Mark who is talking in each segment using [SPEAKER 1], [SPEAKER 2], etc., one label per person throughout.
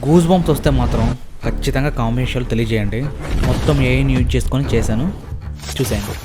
[SPEAKER 1] Goose bumps వస్తే మాత్రం ఖచ్చితంగా కాంబినేషన్లు తెలియజేయండి. మొత్తం ఏఐని యూజ్ చేసుకొని చేశాను, చూసేయండి.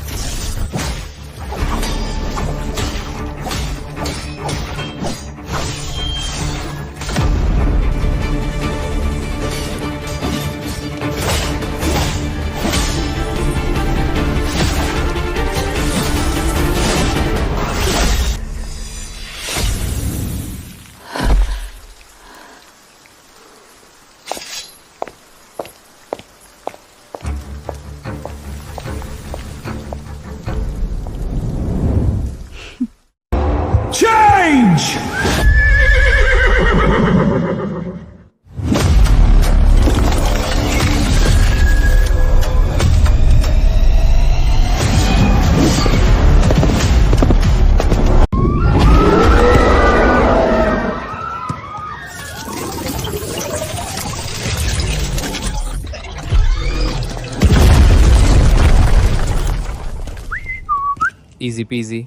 [SPEAKER 2] Change!
[SPEAKER 3] Easy PG.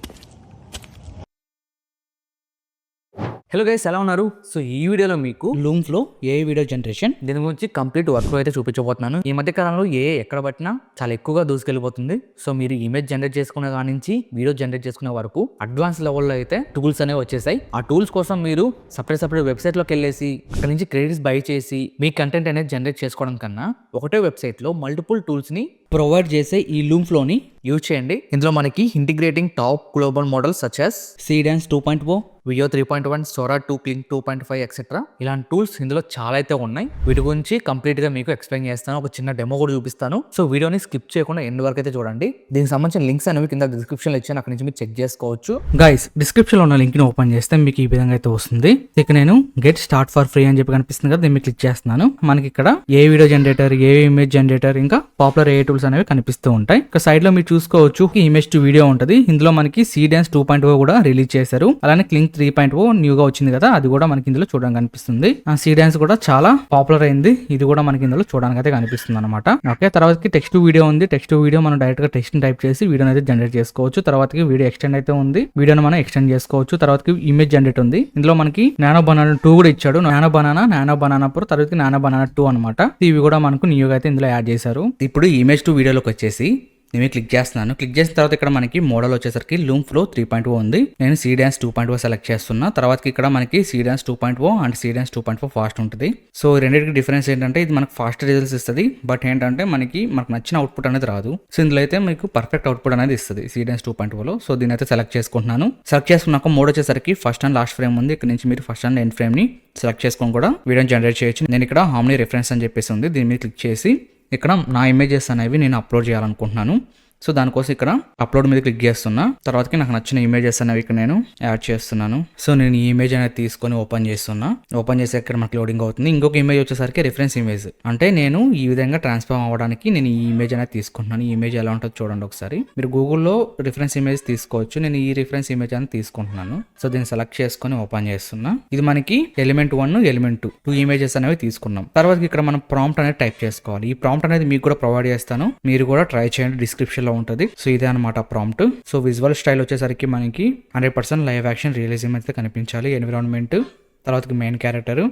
[SPEAKER 3] Hello guys, ఎలా ఉన్నారు? సో ఈ వీడియోలో మీకు
[SPEAKER 1] లూమ్స్లో ఏఐ వీడియో జనరేషన్
[SPEAKER 3] దీని గురించి కంప్లీట్ వర్క్ అయితే చూపించబోతున్నాను. ఈ మధ్య కాలంలో ఏఐ ఎక్కడ పట్టినా చాలా ఎక్కువగా దూసుకెళ్ళిపోతుంది. సో మీరు ఇమేజ్ జనరేట్ చేసుకునే కాడి నుంచి వీడియో జనరేట్ చేసుకునే వరకు అడ్వాన్స్ లెవెల్లో అయితే టూల్స్ అనేవి వచ్చేసాయి. ఆ టూల్స్ కోసం మీరు సపరేట్ వెబ్సైట్లోకి వెళ్ళేసి అక్కడ నుంచి క్రెడిట్స్ బై చేసి మీ కంటెంట్ అనేది జనరేట్ చేసుకోవడం కన్నా ఒకటే వెబ్సైట్లో మల్టిపుల్ టూల్స్ని
[SPEAKER 1] ప్రొవైడ్ చేసే ఈ లూమ్స్లోని
[SPEAKER 3] యూజ్ చేయండి. ఇందులో మనకి integrating top global models such as
[SPEAKER 1] Seedance 2.0,
[SPEAKER 3] Veo 3.1, Sora 2, Kling 2.5 etcetera ఇలాంటి టూల్స్ ఇందులో చాలా అయితే ఉన్నాయి. వీటి గురించి కంప్లీట్ గా మీకు ఎక్స్ప్లెయిన్ చేస్తాను. ఒక చిన్న డెమో కూడా చూపిస్తాను. సో వీడియోని స్కిప్ చేయకుండా ఎండ్ వరకు అయితే చూడండి. దీనికి సంబంధించిన లింక్స్ అనేవి కింద డిస్క్రిప్షన్ లో ఇచ్చాను, అక్కడ నుంచి మీరు చెక్ చేసుకోవచ్చు.
[SPEAKER 1] గైస్ డిస్క్రిప్షన్లో ఉన్న లింక్ని ఓపెన్ చేస్తే మీకు ఈ విధంగా అయితే వస్తుంది. ఇక నేను గెట్ స్టార్ట్ ఫర్ ఫ్రీ అని చెప్పి కనిపిస్తుంది కదా, దీన్ని క్లిక్ చేస్తున్నాను. మనకి ఇక్కడ ఏ వీడియో జనరేటర్, ఏ ఇమేజ్ జనరేటర్, ఇంకా పాపులర్ ఏ టూల్స్ అనేవి కనిపిస్తూ ఉంటాయి. ఇక సైడ్ లో మీరు చూసుకోవచ్చు ఇమేజ్ టు వీడియో ఉంటుంది. ఇందులో మనకి సీడాన్స్ 2.0 కూడా రిలీజ్ చేశారు. అలానే క్లింక్ 3.0 న్యూగా వచ్చింది కదా, అది కూడా మనకి ఇందులో చూడడానికి కనిపిస్తుంది. సీడాన్స్ కూడా చాలా పాపులర్ అయింది, ఇది కూడా మనకి ఇందులో చూడడానికి అయితే కనిపిస్తుంది అనమాట. ఓకే, తర్వాత టెక్స్ట్ టు వీడియో ఉంది. టెక్స్ట్ టు వీడియో మనం డైరెక్ట్ గా టెక్స్ట్ టైప్ చేసి వీడియో అయితే జనరేట్ చేసుకోవచ్చు. తర్వాత వీడియో ఎక్స్టెండ్ అయితే ఉంది, వీడియోని మనం ఎక్స్టెండ్ చేసుకోవచ్చు. తర్వాత ఇమేజ్ జనరేట్ ఉంది. ఇందులో మనకి నానో బనానా 2 కూడా ఇచ్చాడు. నానో బనానా ప్రో, తర్వాత నానో బనానా 2 అనమాట. ఇవి కూడా మనకు న్యూగా అయితే ఇందులో యాడ్ చేశారు. ఇప్పుడు ఇమేజ్ టు వీడియోలోకి వచ్చేసి నేను క్లిక్ చేస్తున్నాను. క్లిక్ చేసిన తర్వాత ఇక్కడ మనకి మోడల్ వచ్చేసరికి లూమ్ ఫ్లో 3.0 ఉంది. నేను సీడాన్స్ 2.0 సెలెక్ట్ చేస్తున్నా. తర్వాత ఇక్కడ మనకి సీడాన్స్ 2.0 అండ్ సీడాన్స్ 2.4 ఫాస్ట్ ఉంటుంది. సో రెండింటికి డిఫరెన్స్ ఏంటంటే ఇది మనకు ఫాస్ట్ రిజల్ట్స్ ఇస్తుంది, బట్ ఏంటంటే మనకు నచ్చిన అవుట్పుట్ అనేది రాదు. సో ఇందులో అయితే మీకు పర్ఫెక్ట్ అవుట్పుట్ అనేది ఇస్తుంది సీడాన్స్ 2.0లో. సో దీని అయితే సెలెక్ట్ చేసుకుంటున్నాను. సెలెక్ట్ చేసుకున్నాక మోడ్ వచ్చేసరికి ఫస్ట్ అండ్ లాస్ట్ ఫ్రేమ్ ఉంది. ఇక్కడ నుంచి మీరు ఫస్ట్ అండ్ ఎండ్ ఫ్రేమ్ ని సెలెక్ట్ చేసుకొని కూడా వీడియోని జనరేట్ చేయొచ్చు. నేను ఇక్కడ హామ్ని రిఫరెన్స్ అని చెప్పేసి ఉంది, దీని మీద క్లిక్ చేసి ఇక్కడ నా ఇమేజెస్ అనేవి నేను అప్లోడ్ చేయాలనుకుంటున్నాను. సో దానికోసం ఇక్కడ అప్లోడ్ మీద క్లిక్ చేస్తున్నా. తర్వాతకి నాకు నచ్చిన ఇమేజెస్ అనేవి ఇక్కడ నేను యాడ్ చేస్తున్నాను. సో నేను ఈ ఇమేజ్ అనేది తీసుకొని ఓపెన్ చేస్తున్నా. ఓపెన్ చేసి ఇక్కడ మనకి లోడింగ్ అవుతుంది. ఇంకొక ఇమేజ్ వచ్చేసరికి రిఫరెన్స్ ఇమేజ్, అంటే నేను ఈ విధంగా ట్రాన్స్ఫార్మ్ అవ్వడానికి నేను ఈ ఇమేజ్ అనేది తీసుకుంటున్నాను. ఈ ఇమేజ్ ఎలా ఉంటుందో చూడండి ఒకసారి. మీరు గూగుల్లో రిఫరెన్స్ ఇమేజ్ తీసుకోవచ్చు, నేను ఈ రిఫరెన్స్ ఇమేజ్ అనేది తీసుకుంటున్నాను. సో దీన్ని సెలెక్ట్ చేసుకొని ఓపెన్ చేస్తున్నా. ఇది మనకి ఎలిమెంట్ 1, ఎలిమెంట్ 2 ఇమేజెస్ అనేవి తీసుకున్నాం. తర్వాత ఇక్కడ మనం ప్రాంప్ట్ అనేది టైప్ చేసుకోవాలి. ఈ ప్రాంప్ట్ అనేది మీకు కూడా ప్రొవైడ్ చేస్తాను, మీరు కూడా ట్రై చేయండి, డిస్క్రిప్షన్ లో ఉంటుంది. సో ఇదే అనమాట ప్రాంప్ట్. సో విజువల్ స్టైల్ వచ్చేసరికి మనకి 100% లైవ్ యాక్షన్ రియలిజం అయితే కనిపించాలి. ఎన్విరాన్మెంట్, తర్వాత మెయిన్ క్యారెక్టర్,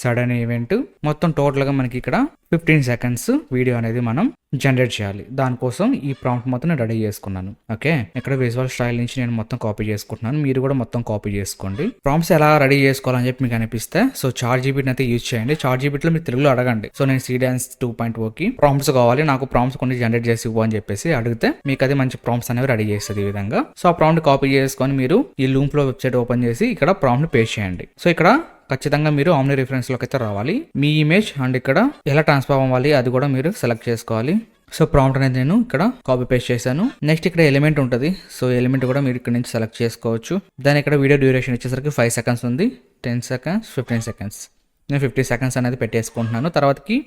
[SPEAKER 1] సడన్ ఈవెంట్, మొత్తం టోటల్గా మనకి ఇక్కడ 15 సెకండ్స్ వీడియో అనేది మనం జనరేట్ చేయాలి. దానికోసం ఈ ప్రాంప్ట్ మొత్తం నేను రెడీ చేసుకున్నాను. ఓకే, ఇక్కడ విజువల్ స్టైల్ నుంచి నేను మొత్తం కాపీ చేసుకుంటున్నాను, మీరు కూడా మొత్తం కాపీ చేసుకోండి. ప్రాంప్ట్స్ ఎలా రెడీ చేసుకోవాలని చెప్పి మీకు అనిపిస్తే సో చాట్‌జీపీటీ అయితే యూజ్ చేయండి. చాట్‌జీపీటీలో మీరు తెలుగులో అడగండి. సో నేను సీడాన్స్ 2.0కి ప్రాంప్ట్స్ కావాలి, నాకు ప్రాంప్ట్స్ కొన్ని జనరేట్ చేసి ఇవ్వు అని చెప్పేసి అడిగితే మీకు అది మంచి ప్రాంప్ట్స్ అనేవి రెడీ చేస్తుంది ఈ విధంగా. సో ఆ ప్రాంప్ట్ కాపీ చేసుకొని మీరు ఈ లూమ్ ఫ్లో వెబ్సైట్ ఓపెన్ చేసి ఇక్కడ ప్రాంప్ట్ పేస్ట్ చేయండి. సో ఇక్కడ ఖచ్చితంగా మీరు ఆమ్ని రిఫరెన్స్ లోకి అయితే రావాలి. మీ ఇమేజ్ అండ్ ఇక్కడ ఎలా ట్రాన్స్ఫార్మ్ అవ్వాలి అది కూడా మీరు సెలెక్ట్ చేసుకోవాలి. సో ప్రాంప్ట్ అనేది నేను ఇక్కడ కాపీ పేస్ట్ చేశాను. నెక్స్ట్ ఇక్కడ ఎలిమెంట్ ఉంటుంది. సో ఎలిమెంట్ కూడా మీరు ఇక్కడ నుంచి సెలెక్ట్ చేసుకోవచ్చు. దాని ఇక్కడ వీడియో డ్యూరేషన్ వచ్చేసరికి 5 సెకండ్స్ ఉంది, 10 సెకండ్స్, 15 సెకండ్స్. నేను 50 సెకండ్స్ అనేది పెట్టేసుకుంటున్నాను. తర్వాతకి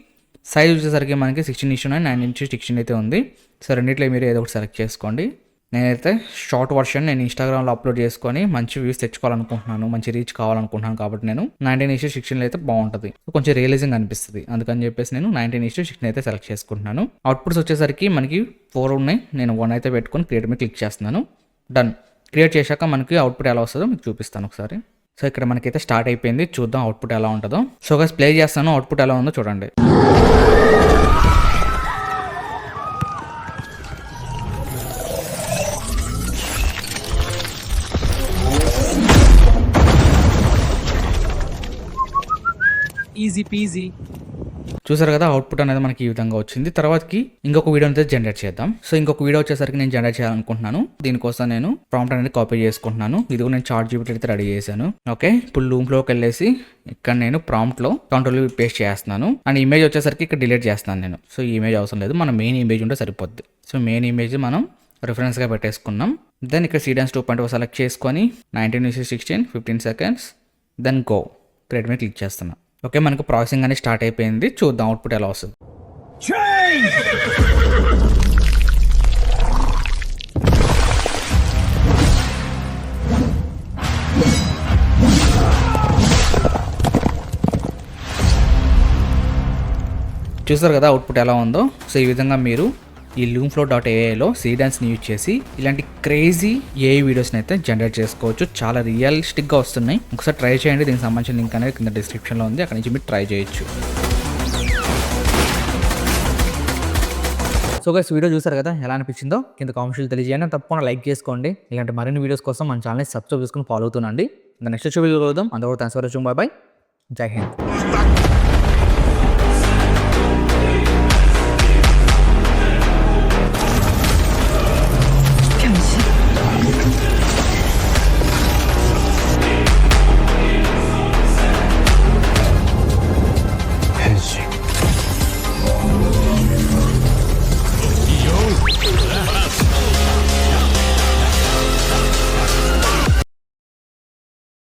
[SPEAKER 1] సైజ్ వచ్చేసరికి మనకి 16:9, 9:16 అయితే ఉంది. సో రెండిట్లో మీరు ఏదో ఒకటి సెలెక్ట్ చేసుకోండి. నేనైతే షార్ట్ వర్షన్ నేను ఇన్స్టాగ్రామ్లో అప్లోడ్ చేసుకొని మంచి వ్యూస్ తెచ్చుకోవాలనుకుంటున్నాను, మంచి రీచ్ కావాలనుకుంటున్నాను. కాబట్టి నేను 19:16 అయితే బాగుంటుంది, కొంచెం రియలైజింగ్ అనిపిస్తుంది. అందుకని చెప్పేసి నేను 19:16 అయితే సెలెక్ట్ చేసుకుంటున్నాను. అవుట్పుట్స్ వచ్చేసరికి మనకి 4 ఉన్నాయి. నేను 1 అయితే పెట్టుకొని క్రియేట్ మీద క్లిక్ చేస్తున్నాను. డన్. క్రియేట్ చేశాక మనకి అవుట్పుట్ ఎలా వస్తుందో మీకు చూపిస్తాను ఒకసారి. సో ఇక్కడ మనకైతే స్టార్ట్ అయిపోయింది. చూద్దాం అవుట్పుట్ ఎలా ఉంటుందో. సో గైస్ ప్లే చేస్తాను, అవుట్పుట్ ఎలా ఉందో చూడండి.
[SPEAKER 2] Easy PG.
[SPEAKER 1] చూసారు కదా అవుట్పుట్ అనేది మనకి ఈ విధంగా వచ్చింది. తర్వాతకి ఇంకొక వీడియో అయితే జనరేట్ చేద్దాం. సో ఇంకొక వీడియో వచ్చేసరికి నేను జనరేట్ చేయాలనుకుంటున్నాను. దీనికోసం నేను ప్రాంప్ట్ అనేది కాపీ చేసుకుంటున్నాను. ఇది నేను ChatGPT అయితే రెడీ చేశాను. ఓకే, ఇప్పుడు లూమ్లోకి వెళ్ళేసి ఇక్కడ నేను ప్రాంప్ట్లో కంట్రోల్ పేస్ట్ చేస్తున్నాను. అండ్ ఇమేజ్ వచ్చేసరికి ఇక్కడ డిలీట్ చేస్తాను నేను. సో ఈ ఇమేజ్ అవసరం లేదు, మన మెయిన్ ఇమేజ్ ఉంటే సరిపోద్ది. సో మెయిన్ ఇమేజ్ మనం రిఫరెన్స్గా పెట్టేసుకున్నాం. దెన్ ఇక్కడ సీడెన్స్ 2.0 సెలెక్ట్ చేసుకొని 19:16 15 seconds దెన్ గో క్రియేట్ మీద క్లిక్ చేస్తున్నాను. ఓకే, మనకు ప్రాసెసింగ్ అనేది స్టార్ట్ అయిపోయింది. చూద్దాం అవుట్పుట్ ఎలా వస్తుంది. చూస్తారు కదా అవుట్పుట్ ఎలా ఉందో. సో ఈ విధంగా మీరు ఈ loomflow.aiలో సీడెన్స్ని యూజ్ చేసి ఇలాంటి క్రేజీ ఏఐ వీడియోస్ని అయితే జనరేట్ చేసుకోవచ్చు. చాలా రియలిస్టిక్గా వస్తున్నాయి. ఒకసారి ట్రై చేయండి. దీనికి సంబంధించిన లింక్ అనేది కింద డిస్క్రిప్షన్లో ఉంది, అక్కడ నుంచి మీరు ట్రై చేయొచ్చు.
[SPEAKER 3] సో గైస్ వీడియో చూసారు కదా, ఎలా అనిపించిందో కింద కామెంట్స్లో తెలియజేయండి. తప్పకుండా లైక్ చేసుకోండి. ఇలాంటి మరిన్ని వీడియోస్ కోసం మన ఛానల్ని సబ్స్క్రైబ్ చేసుకుని ఫాలో అవుతుండండి. నెక్స్ట్ వీడియో కలుద్దాం. అందరూ thanks for watching. By by. జై హింద్.